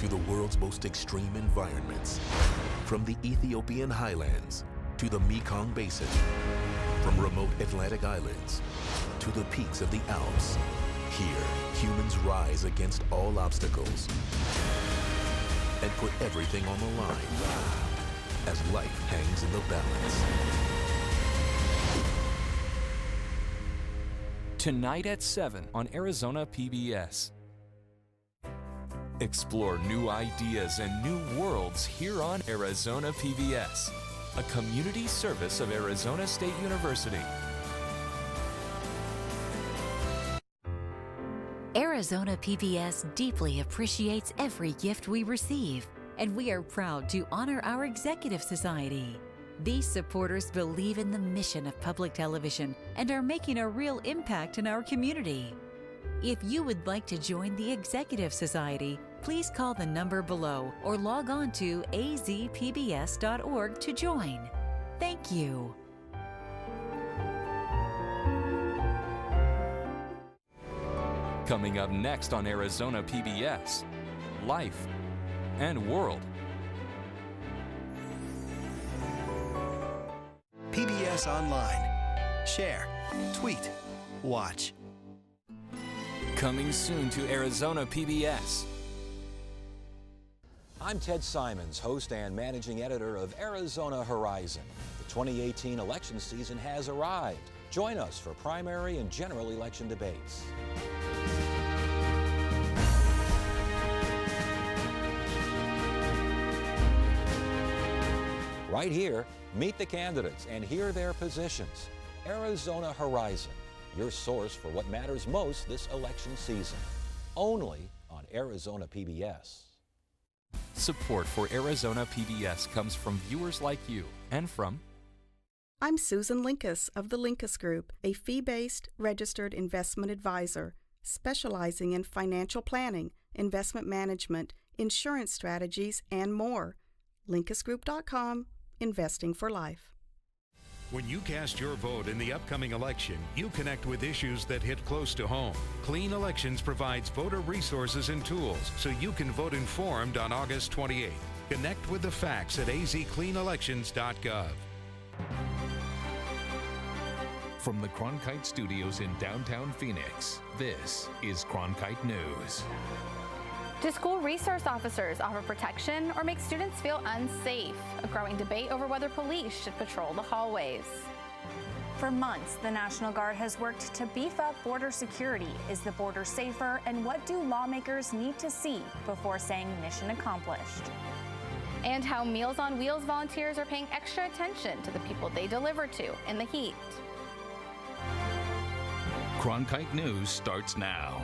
to the world's most extreme environments. From the Ethiopian highlands to the Mekong Basin, from remote Atlantic islands to the peaks of the Alps. Here, humans rise against all obstacles and put everything on the line as life hangs in the balance. Tonight at 7 on Arizona PBS. Explore new ideas and new worlds here on Arizona PBS, a community service of Arizona State University. Arizona PBS deeply appreciates every gift we receive, and we are proud to honor our Executive Society. These supporters believe in the mission of public television and are making a real impact in our community. If you would like to join the Executive Society, please call the number below or log on to azpbs.org to join. Thank you. Coming up next on Arizona PBS, Life and World. PBS Online. Share, tweet, watch. Coming soon to Arizona PBS. I'm Ted Simons, host and managing editor of Arizona Horizon. The 2018 election season has arrived. Join us for primary and general election debates. Right here, meet the candidates and hear their positions. Arizona Horizon, your source for what matters most this election season. Only on Arizona PBS. Support for Arizona PBS comes from viewers like you and from... I'm Susan Linkus of the Linkus Group, a fee-based registered investment advisor specializing in financial planning, investment management, insurance strategies, and more. LinkusGroup.com. Investing for life. When you cast your vote in the upcoming election, you connect with issues that hit close to home. Clean Elections provides voter resources and tools so you can vote informed on August 28th. Connect with the facts at azcleanelections.gov. From the Cronkite Studios in downtown Phoenix, this is Cronkite News. Do school resource officers offer protection or make students feel unsafe? A growing debate over whether police should patrol the hallways. For months, the National Guard has worked to beef up border security. Is the border safer, and what do lawmakers need to see before saying mission accomplished? And how Meals on Wheels volunteers are paying extra attention to the people they deliver to in the heat. Cronkite News starts now.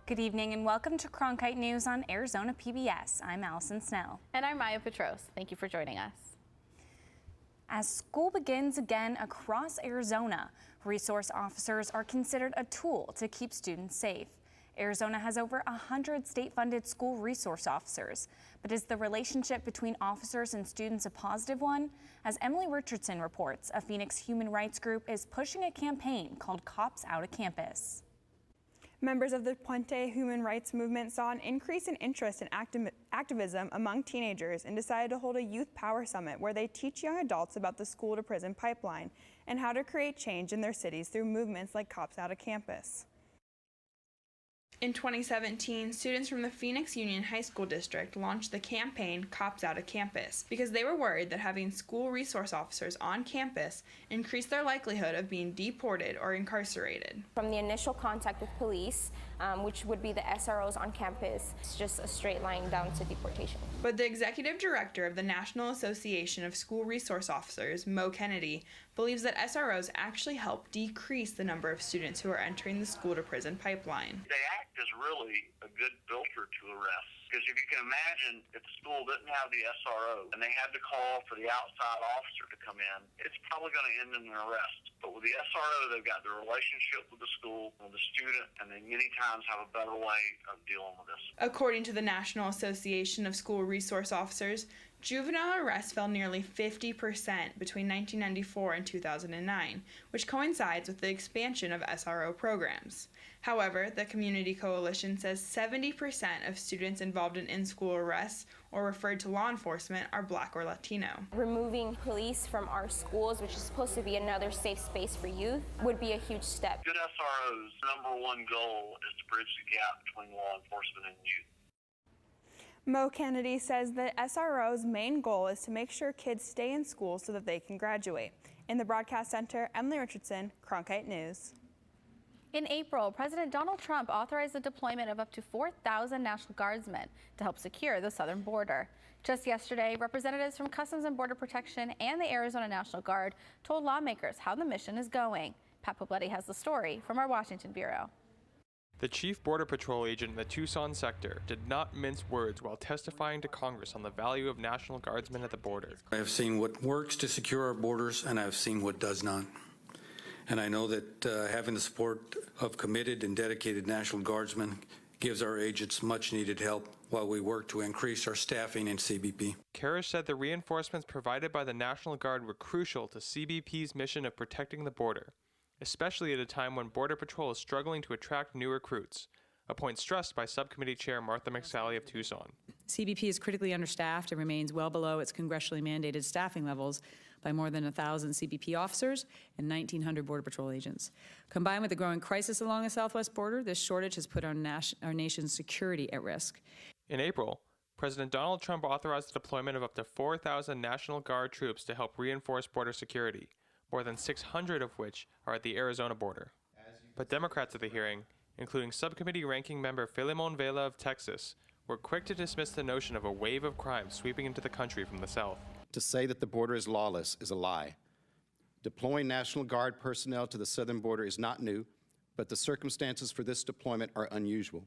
Good evening and welcome to Cronkite News on Arizona PBS. I'm Allison Snell. And I'm Maya Petros. Thank you for joining us. As school begins again across Arizona, resource officers are considered a tool to keep students safe. Arizona has over 100 state-funded school resource officers. But is the relationship between officers and students a positive one? As Emily Richardson reports, a Phoenix human rights group is pushing a campaign called Cops Out of Campus. Members of the Puente human rights movement saw an increase in interest in activism among teenagers and decided to hold a youth power summit where they teach young adults about the school-to-prison pipeline and how to create change in their cities through movements like Cops Out of Campus. In 2017, students from the Phoenix Union High School District launched the campaign Cops Out of Campus because they were worried that having school resource officers on campus increased their likelihood of being deported or incarcerated. From the initial contact with police, which would be the SROs on campus, it's just a straight line down to deportation. But the executive director of the National Association of School Resource Officers, Mo Kennedy, believes that SROs actually help decrease the number of students who are entering the school-to-prison pipeline. They act as really a good filter to arrest. Because if you can imagine, if the school didn't have the SRO and they had to call for the outside officer to come in, it's probably going to end in an arrest. But with the SRO, they've got the relationship with the school, with the student, and they many times have a better way of dealing with this. According to the National Association of School Resource Officers, Juvenile arrests fell nearly 50% between 1994 and 2009, which coincides with the expansion of SRO programs. However, the Community Coalition says 70% of students involved in in-school arrests or referred to law enforcement are Black or Latino. Removing police from our schools, which is supposed to be another safe space for youth, would be a huge step. Good SRO's number one goal is to bridge the gap between law enforcement and youth. Mo Kennedy says that SRO's main goal is to make sure kids stay in school so that they can graduate. In the Broadcast Center, Emily Richardson, Cronkite News. In April, President Donald Trump authorized the deployment of up to 4,000 National Guardsmen to help secure the southern border. Just yesterday, representatives from Customs and Border Protection and the Arizona National Guard told lawmakers how the mission is going. Pat Pobletti has the story from our Washington bureau. The chief Border Patrol agent in the Tucson sector did not mince words while testifying to Congress on the value of National Guardsmen at the border. I have seen what works to secure our borders, and I have seen what does not. And I know that having the support of committed and dedicated National Guardsmen gives our agents much needed help while we work to increase our staffing in CBP. Karish said the reinforcements provided by the National Guard were crucial to CBP's mission of protecting the border, especially at a time when Border Patrol is struggling to attract new recruits, a point stressed by Subcommittee Chair Martha McSally of Tucson. CBP is critically understaffed and remains well below its congressionally mandated staffing levels by more than 1,000 CBP officers and 1,900 Border Patrol agents. Combined with the growing crisis along the southwest border, this shortage has put our nation's security at risk. In April, President Donald Trump authorized the deployment of up to 4,000 National Guard troops to help reinforce border security, more than 600 of which are at the Arizona border. But Democrats at the hearing, including Subcommittee Ranking Member Filemon Vela of Texas, were quick to dismiss the notion of a wave of crime sweeping into the country from the south. To say that the border is lawless is a lie. Deploying National Guard personnel to the southern border is not new, but the circumstances for this deployment are unusual.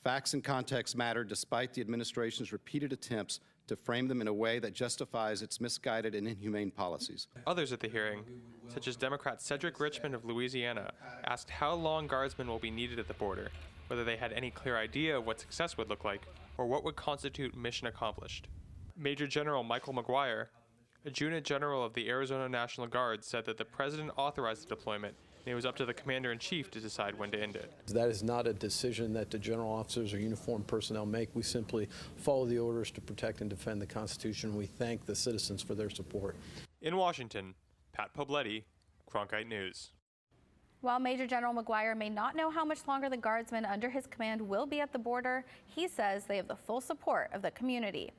Facts and context matter despite the administration's repeated attempts to frame them in a way that justifies its misguided and inhumane policies. Others at the hearing, such as Democrat Cedric Richmond of Louisiana, asked how long guardsmen will be needed at the border, whether they had any clear idea of what success would look like, or what would constitute mission accomplished. Major General Michael McGuire, Adjutant General of the Arizona National Guard, said that the president authorized the deployment and it was up to the commander-in-chief to decide when to end it. That is not a decision that the general officers or uniformed personnel make. We simply follow the orders to protect and defend the Constitution. We thank the citizens for their support. In Washington, Pat Pobletti, Cronkite News. While Major General McGuire may not know how much longer the guardsmen under his command will be at the border, he says they have the full support of the community.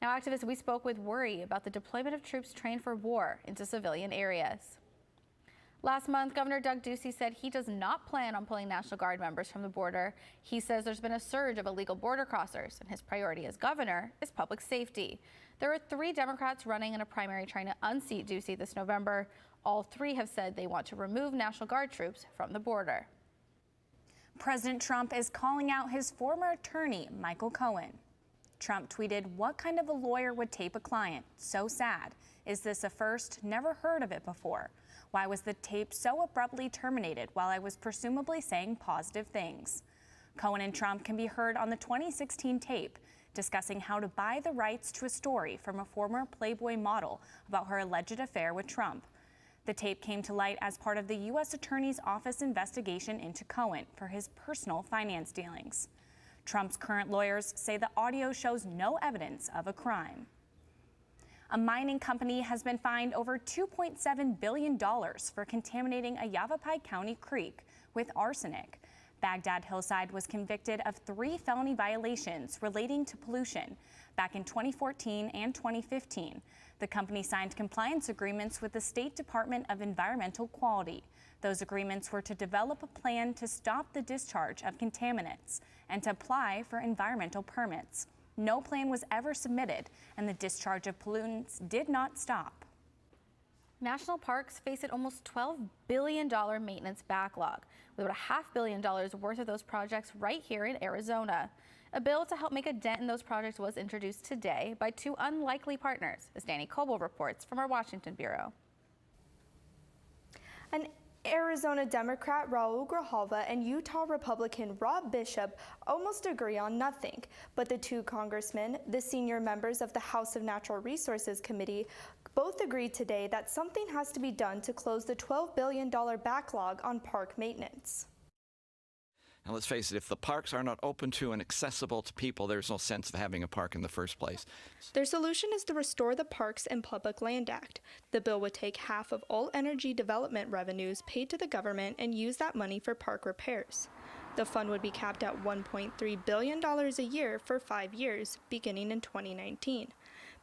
Now, activists we spoke with worry about the deployment of troops trained for war into civilian areas. Last month, Governor Doug Ducey said he does not plan on pulling National Guard members from the border. He says there's been a surge of illegal border crossers, and his priority as governor is public safety. There are 3 Democrats running in a primary trying to unseat Ducey this November. All 3 have said they want to remove National Guard troops from the border. President Trump is calling out his former attorney, Michael Cohen. Trump tweeted, "What kind of a lawyer would tape a client? So sad. Is this a first? Never heard of it before. Why was the tape so abruptly terminated while I was presumably saying positive things?" Cohen and Trump can be heard on the 2016 tape discussing how to buy the rights to a story from a former Playboy model about her alleged affair with Trump. The tape came to light as part of the U.S. Attorney's Office investigation into Cohen for his personal finance dealings. Trump's current lawyers say the audio shows no evidence of a crime. A mining company has been fined over $2.7 billion for contaminating a Yavapai County creek with arsenic. Baghdad Hillside was convicted of 3 felony violations relating to pollution. Back in 2014 and 2015, the company signed compliance agreements with the State Department of Environmental Quality. Those agreements were to develop a plan to stop the discharge of contaminants and to apply for environmental permits. No plan was ever submitted, and the discharge of pollutants did not stop. National parks face an almost $12 billion maintenance backlog, with about $500 million worth of those projects right here in Arizona. A bill to help make a dent in those projects was introduced today by 2 unlikely partners, as Danny Coble reports from our Washington bureau. An Arizona Democrat Raul Grijalva and Utah Republican Rob Bishop almost agree on nothing, but the two congressmen, the senior members of the House of Natural Resources Committee, both agreed today that something has to be done to close the $12 billion backlog on park maintenance. And let's face it, if the parks are not open to and accessible to people, there's no sense of having a park in the first place. Their solution is to restore the Parks and Public Land Act. The bill would take half of all energy development revenues paid to the government and use that money for park repairs. The fund would be capped at $1.3 billion a year for 5 years, beginning in 2019.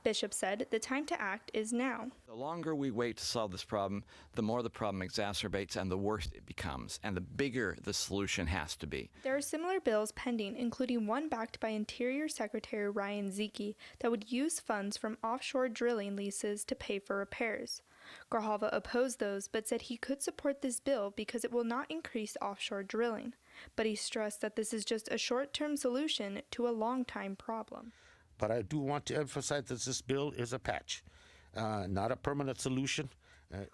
Bishop said the time to act is now. The longer we wait to solve this problem, the more the problem exacerbates and the worse it becomes, and the bigger the solution has to be. There are similar bills pending, including one backed by Interior Secretary Ryan Zeke that would use funds from offshore drilling leases to pay for repairs. Grijalva opposed those, but said he could support this bill because it will not increase offshore drilling. But he stressed that this is just a short-term solution to a long-time problem. But I do want to emphasize that this bill is a patch, not a permanent solution.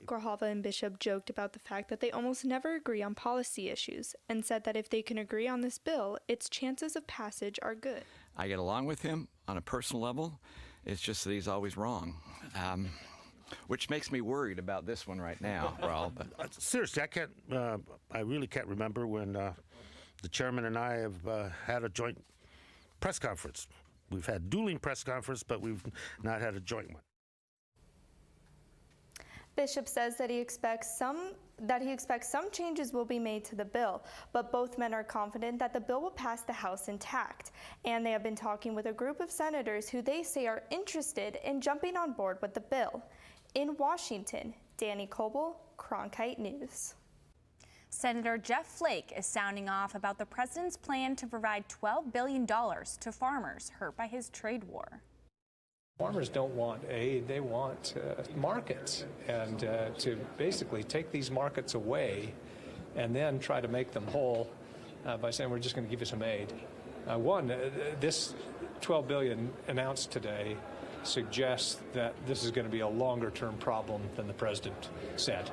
Grijalva and Bishop joked about the fact that they almost never agree on policy issues and said that if they can agree on this bill, its chances of passage are good. I get along with him on a personal level. It's just that he's always wrong, which makes me worried about this one right now, Raul. But seriously, I really can't remember when the chairman and I have had a joint press conference. We've had dueling press conference, but we've not had a joint one. Bishop says that he expects some changes will be made to the bill, but both men are confident that the bill will pass the House intact. And they have been talking with a group of senators who they say are interested in jumping on board with the bill. In Washington, Danny Coble, Cronkite News. Senator Jeff Flake is sounding off about the president's plan to provide $12 billion to farmers hurt by his trade war. Farmers don't want aid, they want markets, and to basically take these markets away and then try to make them whole by saying we're just going to give you some aid. This $12 billion announced today suggests that this is going to be a longer-term problem than the president said.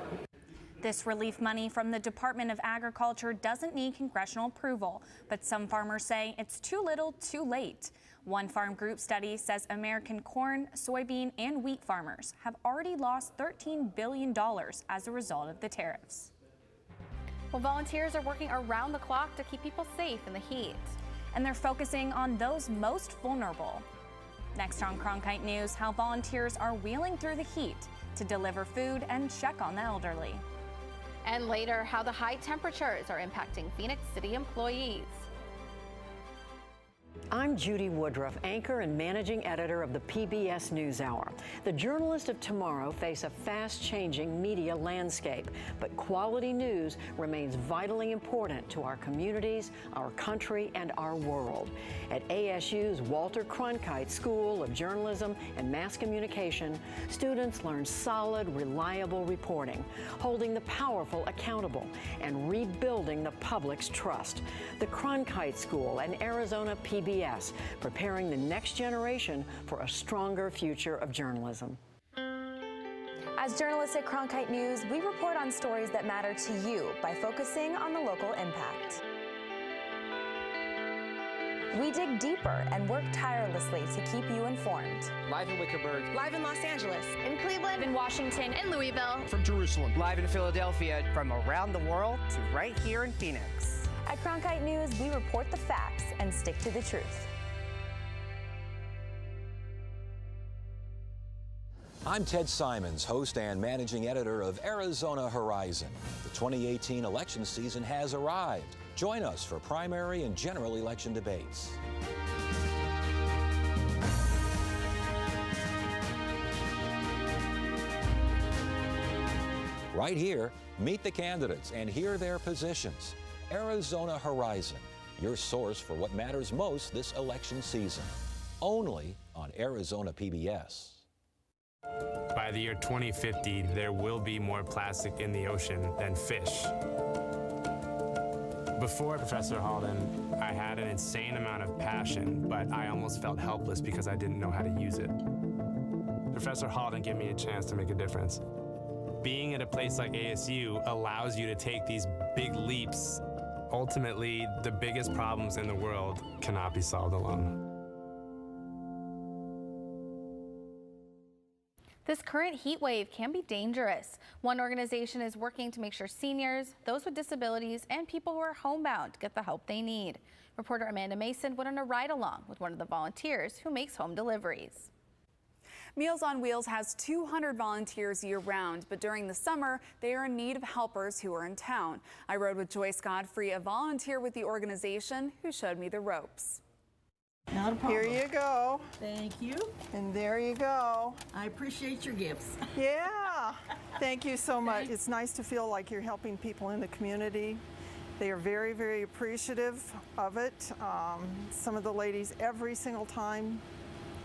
This relief money from the Department of Agriculture doesn't need congressional approval, but some farmers say it's too little, too late. One farm group study says American corn, soybean, and wheat farmers have already lost $13 billion as a result of the tariffs. Well, volunteers are working around the clock to keep people safe in the heat. And they're focusing on those most vulnerable. Next on Cronkite News, how volunteers are wheeling through the heat to deliver food and check on the elderly. And later, how the high temperatures are impacting Phoenix City employees. I'm Judy Woodruff, anchor and managing editor of the PBS NewsHour. The journalists of tomorrow face a fast-changing media landscape, but quality news remains vitally important to our communities, our country, and our world. At ASU's Walter Cronkite School of Journalism and Mass Communication, students learn solid, reliable reporting, holding the powerful accountable, and rebuilding the public's trust. The Cronkite School and Arizona PBS, preparing the next generation for a stronger future of journalism. As journalists at Cronkite News, we report on stories that matter to you by focusing on the local impact. We dig deeper and work tirelessly to keep you informed. Live in Wickerburg. Live in Los Angeles. In Cleveland. In Washington. In Louisville. From Jerusalem. Live in Philadelphia. From around the world to right here in Phoenix. At Cronkite News, we report the facts and stick to the truth. I'm Ted Simons, host and managing editor of Arizona Horizon. The 2018 election season has arrived. Join us for primary and general election debates. Right here, meet the candidates and hear their positions. Arizona Horizon, your source for what matters most this election season. Only on Arizona PBS. By the year 2050, there will be more plastic in the ocean than fish. Before Professor Halden, I had an insane amount of passion, but I almost felt helpless because I didn't know how to use it. Professor Halden gave me a chance to make a difference. being at a place like ASU allows you to take these big leaps. Ultimately, the biggest problems in the world cannot be solved alone. This current heat wave can be dangerous. One organization is working to make sure seniors, those with disabilities, and people who are homebound get the help they need. Reporter Amanda Mason went on a ride-along with one of the volunteers who makes home deliveries. Meals on Wheels has 200 volunteers year-round, but during the summer, they are in need of helpers who are in town. I rode with Joyce Godfrey, a volunteer with the organization, who showed me the ropes. Not a problem. Here you go. Thank you. And there you go. I appreciate your gifts. Yeah. Thank you so much. It's nice to feel like you're helping people in the community. They are very, very appreciative of it. Some of the ladies every single time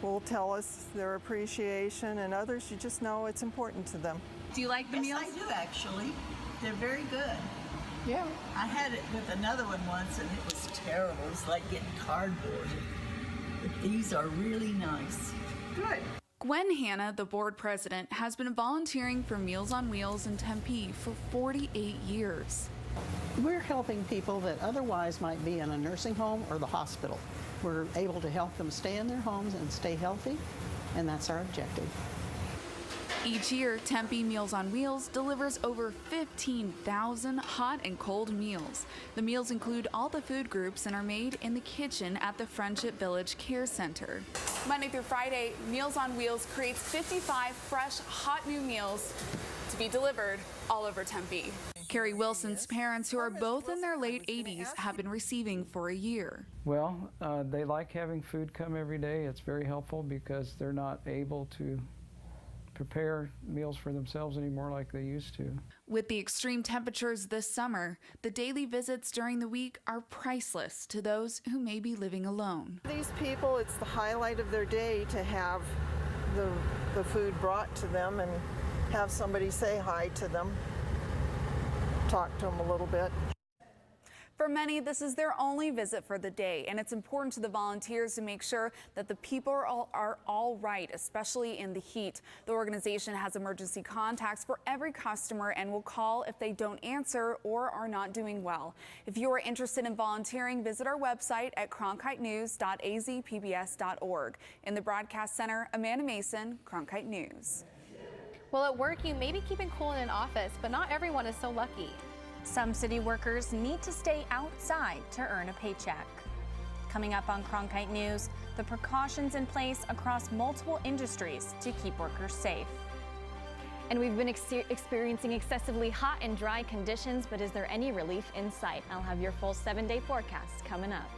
will tell us their appreciation, and others, you just know it's important to them. Do you like the meals? Yes, I do actually. They're very good. Yeah. I had it with another one once and it was terrible. It's like getting cardboard. But these are really nice. Good. Gwen Hanna, the board president, has been volunteering for Meals on Wheels in Tempe for 48 years. We're helping people that otherwise might be in a nursing home or the hospital. We're able to help them stay in their homes and stay healthy, and that's our objective. Each year, Tempe Meals on Wheels delivers over 15,000 hot and cold meals. The meals include all the food groups and are made in the kitchen at the Friendship Village Care Center. Monday through Friday, Meals on Wheels creates 55 fresh, hot new meals to be delivered all over Tempe. Carrie Wilson's parents, who are both in their late 80s, have been receiving for a year. Well, they like having food come every day. It's very helpful because they're not able to prepare meals for themselves anymore like they used to. With the extreme temperatures this summer, the daily visits during the week are priceless to those who may be living alone. These people, it's the highlight of their day to have the food brought to them and have somebody say hi to them, talk to them a little bit. For many, this is their only visit for the day, and it's important to the volunteers to make sure that the people are all right, especially in the heat. The organization has emergency contacts for every customer and will call if they don't answer or are not doing well. If you are interested in volunteering, visit our website at cronkitenews.azpbs.org. In the broadcast center, Amanda Mason, Cronkite News. Well, at work, you may be keeping cool in an office, but not everyone is so lucky. Some city workers need to stay outside to earn a paycheck. Coming up on Cronkite News, the precautions in place across multiple industries to keep workers safe. And we've been experiencing excessively hot and dry conditions, but is there any relief in sight? I'll have your full 7-day forecast coming up.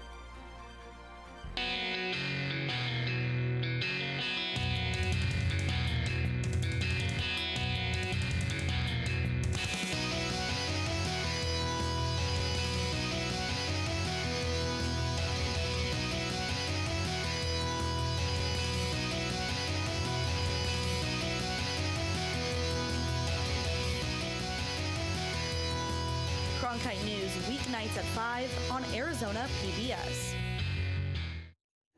Cronkite News, weeknights at 5 on Arizona PBS.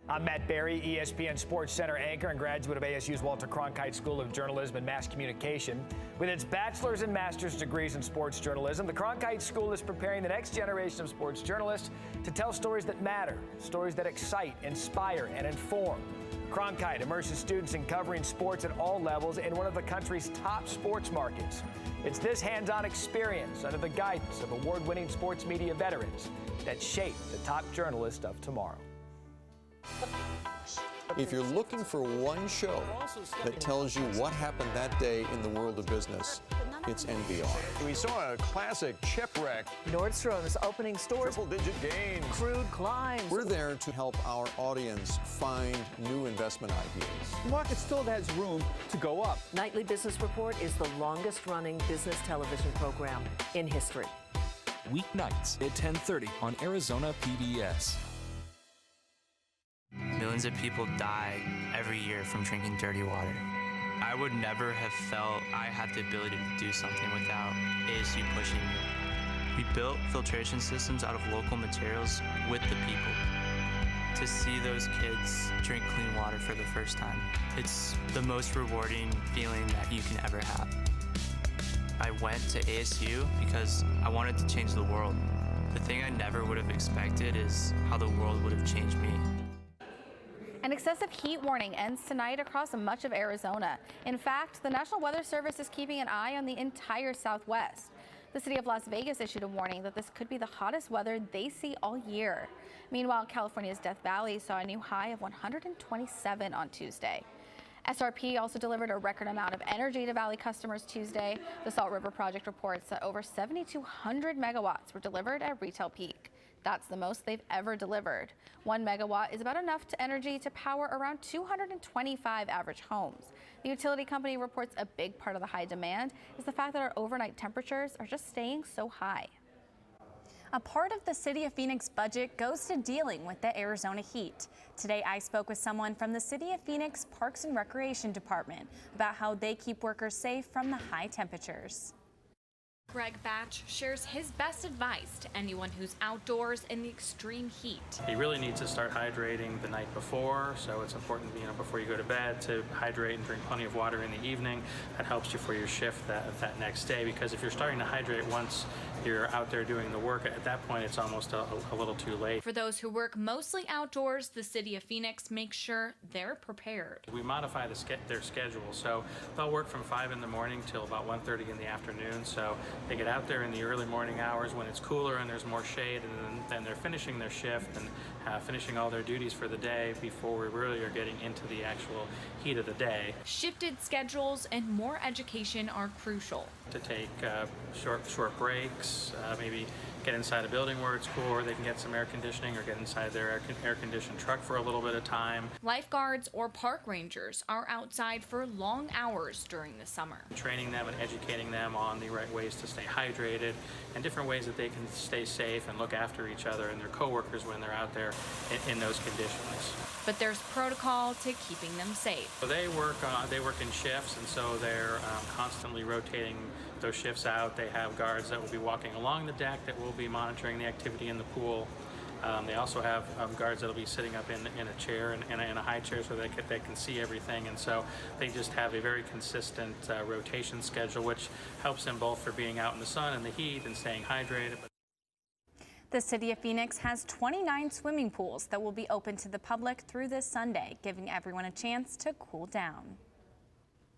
I'm Matt Berry, ESPN Sports Center anchor and graduate of ASU's Walter Cronkite School of Journalism and Mass Communication. With its bachelor's and master's degrees in sports journalism, the Cronkite School is preparing the next generation of sports journalists to tell stories that matter, stories that excite, inspire, and inform. Cronkite immerses students in covering sports at all levels in one of the country's top sports markets. It's this hands-on experience under the guidance of award-winning sports media veterans that shape the top journalists of tomorrow. If you're looking for one show that tells you what happened that day in the world of business, it's NBR. We saw a classic shipwreck. Nordstrom's opening stores. Triple-digit gains. Crude climbs. We're there to help our audience find new investment ideas. The market still has room to go up. Nightly Business Report is the longest-running business television program in history. Weeknights at 10:30 on Arizona PBS. Millions of people die every year from drinking dirty water. I would never have felt I had the ability to do something without ASU pushing me. We built filtration systems out of local materials with the people to see those kids drink clean water for the first time. It's the most rewarding feeling that you can ever have. I went to ASU because I wanted to change the world. The thing I never would have expected is how the world would have changed me. An excessive heat warning ends tonight across much of Arizona. In fact, the National Weather Service is keeping an eye on the entire Southwest. The city of Las Vegas issued a warning that this could be the hottest weather they see all year. Meanwhile, California's Death Valley saw a new high of 127 on Tuesday. SRP also delivered a record amount of energy to Valley customers Tuesday. The Salt River Project reports that over 7,200 megawatts were delivered at retail peak. That's the most they've ever delivered. 1 megawatt is about enough energy to power around 225 average homes. The utility company reports a big part of the high demand is the fact that our overnight temperatures are just staying so high. A part of the City of Phoenix budget goes to dealing with the Arizona heat. Today, I spoke with someone from the City of Phoenix Parks and Recreation Department about how they keep workers safe from the high temperatures. Greg Batch shares his best advice to anyone who's outdoors in the extreme heat. You really need to start hydrating the night before, so it's important, before you go to bed to hydrate and drink plenty of water in the evening. That helps you for your shift that next day, because if you're starting to hydrate once you're out there doing the work, at that point it's almost a little too late. For those who work mostly outdoors, the City of Phoenix makes sure they're prepared. We modify their schedule, so they'll work from 5 in the morning till about 1:30 in the afternoon, so they get out there in the early morning hours when it's cooler and there's more shade, and then they're finishing their shift and finishing all their duties for the day before we really are getting into the actual heat of the day. Shifted schedules and more education are crucial. To take short breaks, maybe get inside a building where it's cool, or they can get some air conditioning or get inside their air-conditioned truck for a little bit of time. Lifeguards or park rangers are outside for long hours during the summer. Training them and educating them on the right ways to stay hydrated and different ways that they can stay safe and look after each other and their coworkers when they're out there in those conditions. But there's protocol to keeping them safe. So they work in shifts, and so they're constantly rotating those shifts out. They have guards that will be walking along the deck that will be monitoring the activity in the pool. They also have guards that will be sitting up in a chair, in a high chair, so they can see everything. And so they just have a very consistent rotation schedule, which helps them both for being out in the sun and the heat and staying hydrated. The City of Phoenix has 29 swimming pools that will be open to the public through this Sunday, giving everyone a chance to cool down.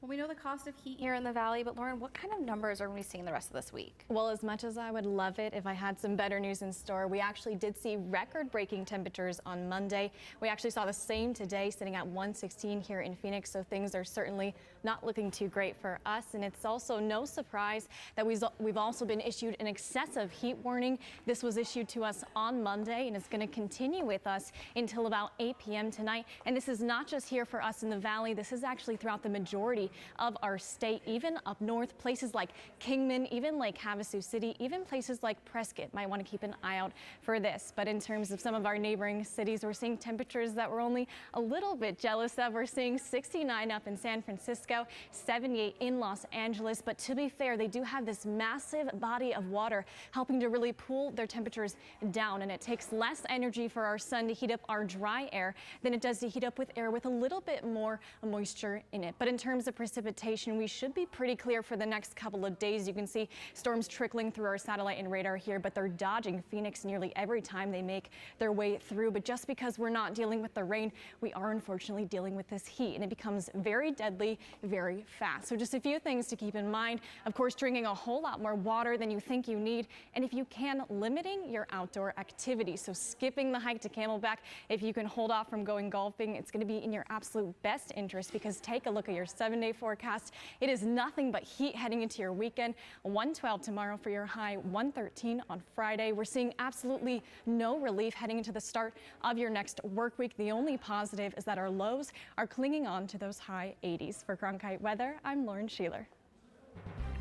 Well, we know the cost of heat here in the Valley, but Lauren, what kind of numbers are we seeing the rest of this week? Well, as much as I would love it if I had some better news in store, we actually did see record-breaking temperatures on Monday. We actually saw the same today, sitting at 116 here in Phoenix, so things are certainly not looking too great for us. And it's also no surprise that we've also been issued an excessive heat warning. This was issued to us on Monday, and it's going to continue with us until about 8 p.m. tonight. And this is not just here for us in the Valley. This is actually throughout the majority of our state, even up north, places like Kingman, even Lake Havasu City, even places like Prescott might want to keep an eye out for this. But in terms of some of our neighboring cities, we're seeing temperatures that we're only a little bit jealous of. We're seeing 69 up in San Francisco, 78 in Los Angeles. But to be fair, they do have this massive body of water helping to really cool their temperatures down. And it takes less energy for our sun to heat up our dry air than it does to heat up with air with a little bit more moisture in it. But in terms of precipitation, we should be pretty clear for the next couple of days. You can see storms trickling through our satellite and radar here, but they're dodging Phoenix nearly every time they make their way through. But just because we're not dealing with the rain, we are unfortunately dealing with this heat, and it becomes very deadly very fast. So just a few things to keep in mind. Of course, drinking a whole lot more water than you think you need, and if you can, limiting your outdoor activity. So skipping the hike to Camelback. If you can hold off from going golfing, it's going to be in your absolute best interest, because take a look at your 7-day forecast. It is nothing but heat heading into your weekend. 112 tomorrow for your high, 113 on Friday. We're seeing absolutely no relief heading into the start of your next work week. The only positive is that our lows are clinging on to those high 80s. For Cronkite Weather, I'm Lauren Sheeler.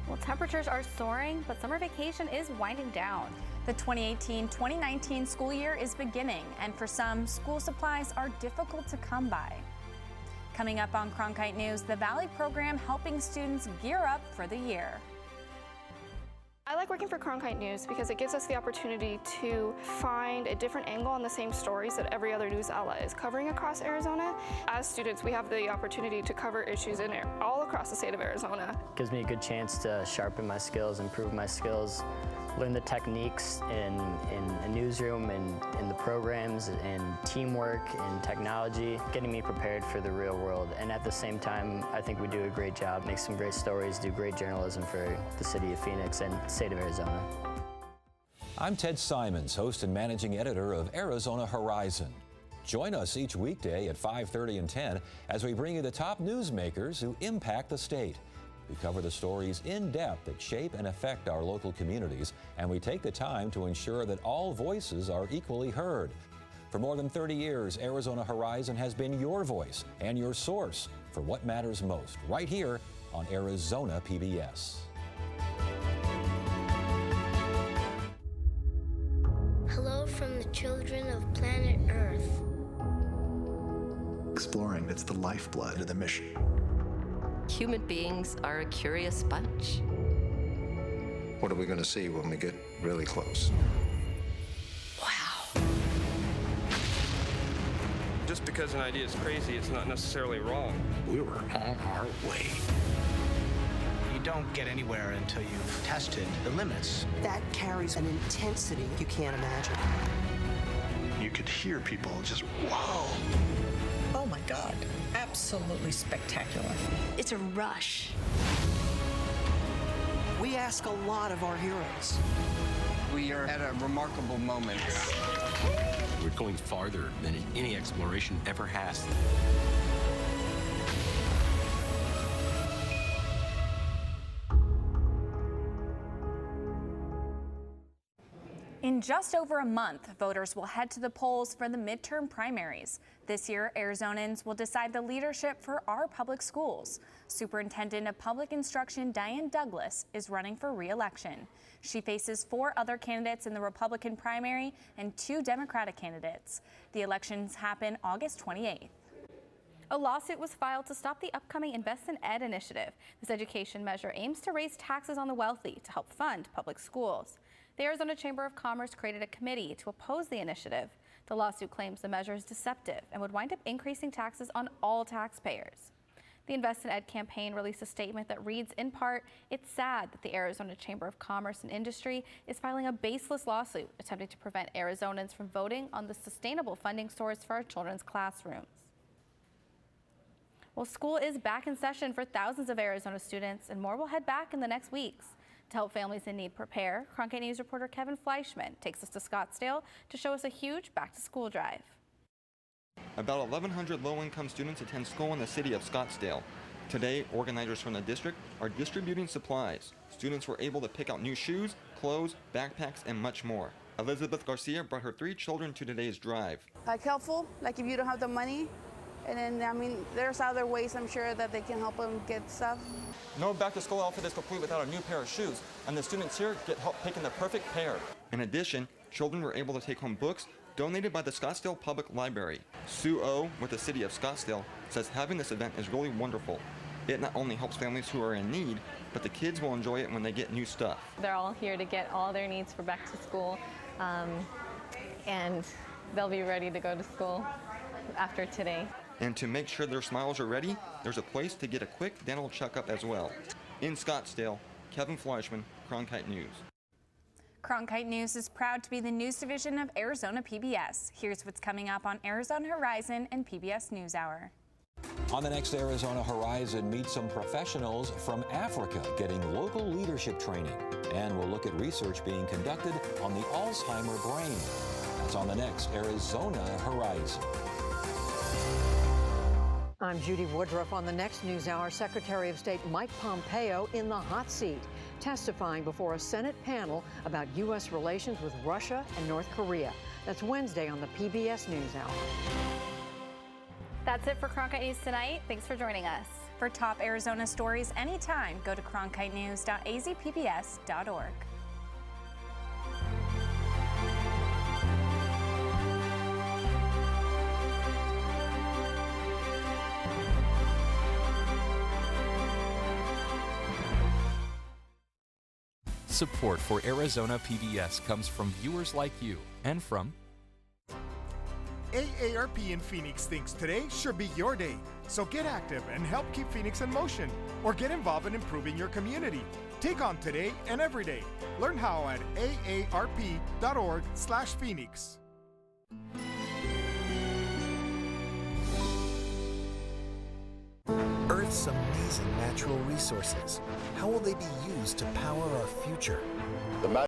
Well, temperatures are soaring, but summer vacation is winding down. The 2018-2019 school year is beginning, and for some, school supplies are difficult to come by. Coming up on Cronkite News, the Valley program helping students gear up for the year. I like working for Cronkite News because it gives us the opportunity to find a different angle on the same stories that every other news outlet is covering across Arizona. As students, we have the opportunity to cover issues in all across the state of Arizona. Gives me a good chance to sharpen my skills, improve my skills, learn the techniques in a newsroom and in the programs and teamwork and technology, getting me prepared for the real world. And at the same time, I think we do a great job, make some great stories, do great journalism for the city of Phoenix and the state of Arizona. I'm Ted Simons, host and managing editor of Arizona Horizon. Join us each weekday at 5:30 and 10 as we bring you the top newsmakers who impact the state. We cover the stories in depth that shape and affect our local communities, and we take the time to ensure that all voices are equally heard. For more than 30 years, Arizona Horizon has been your voice and your source for what matters most, right here on Arizona PBS. Hello from the children of planet Earth. Exploring, it's the lifeblood of the mission. Human beings are a curious bunch. What are we going to see when we get really close? Just because an idea is crazy, it's not necessarily wrong. We were on our way. You don't get anywhere until you've tested the limits. That carries an intensity you can't imagine. You could hear people just, whoa. Oh my God, absolutely spectacular. It's a rush. We ask a lot of our heroes. We are at a remarkable moment. We're going farther than any exploration ever has. In just over a month, voters will head to the polls for the midterm primaries. This year, Arizonans will decide the leadership for our public schools. Superintendent of Public Instruction Diane Douglas is running for re-election. She faces 4 other candidates in the Republican primary and 2 Democratic candidates. The elections happen August 28th. A lawsuit was filed to stop the upcoming Invest in Ed initiative. This education measure aims to raise taxes on the wealthy to help fund public schools. The Arizona Chamber of Commerce created a committee to oppose the initiative. The lawsuit claims the measure is deceptive and would wind up increasing taxes on all taxpayers. The Invest in Ed campaign released a statement that reads, in part, "It's sad that the Arizona Chamber of Commerce and Industry is filing a baseless lawsuit attempting to prevent Arizonans from voting on the sustainable funding source for our children's classrooms." Well, school is back in session for thousands of Arizona students, and more will head back in the next weeks. To help families in need prepare, Cronkite News reporter Kevin Fleischman takes us to Scottsdale to show us a huge back-to-school drive. About 1,100 low-income students attend school in the city of Scottsdale. Today, organizers from the district are distributing supplies. Students were able to pick out new shoes, clothes, backpacks, and much more. Elizabeth Garcia brought her 3 children to today's drive. Like helpful, like if you don't have the money, and then, I mean, there's other ways I'm sure that they can help them get stuff. No back-to-school outfit is complete without a new pair of shoes, and the students here get help picking the perfect pair. In addition, children were able to take home books donated by the Scottsdale Public Library. Sue O, with the city of Scottsdale, says having this event is really wonderful. It not only helps families who are in need, but the kids will enjoy it when they get new stuff. They're all here to get all their needs for back to school, and they'll be ready to go to school after today. And to make sure their smiles are ready, there's a place to get a quick dental checkup as well. In Scottsdale, Kevin Fleischman, Cronkite News. Cronkite News is proud to be the news division of Arizona PBS. Here's what's coming up on Arizona Horizon and PBS NewsHour. On the next Arizona Horizon, meet some professionals from Africa getting local leadership training. And we'll look at research being conducted on the Alzheimer brain. That's on the next Arizona Horizon. I'm Judy Woodruff. On the next NewsHour, Secretary of State Mike Pompeo in the hot seat, testifying before a Senate panel about U.S. relations with Russia and North Korea. That's Wednesday on the PBS NewsHour. That's it for Cronkite News tonight. Thanks for joining us. For top Arizona stories anytime, go to cronkitenews.azpbs.org. Support for Arizona PBS comes from viewers like you and from AARP in Phoenix thinks today should be your day. So get active and help keep Phoenix in motion, or get involved in improving your community. Take on today and every day. Learn how at aarp.org/Phoenix. Earth's amazing natural resources. How will they be used to power our future?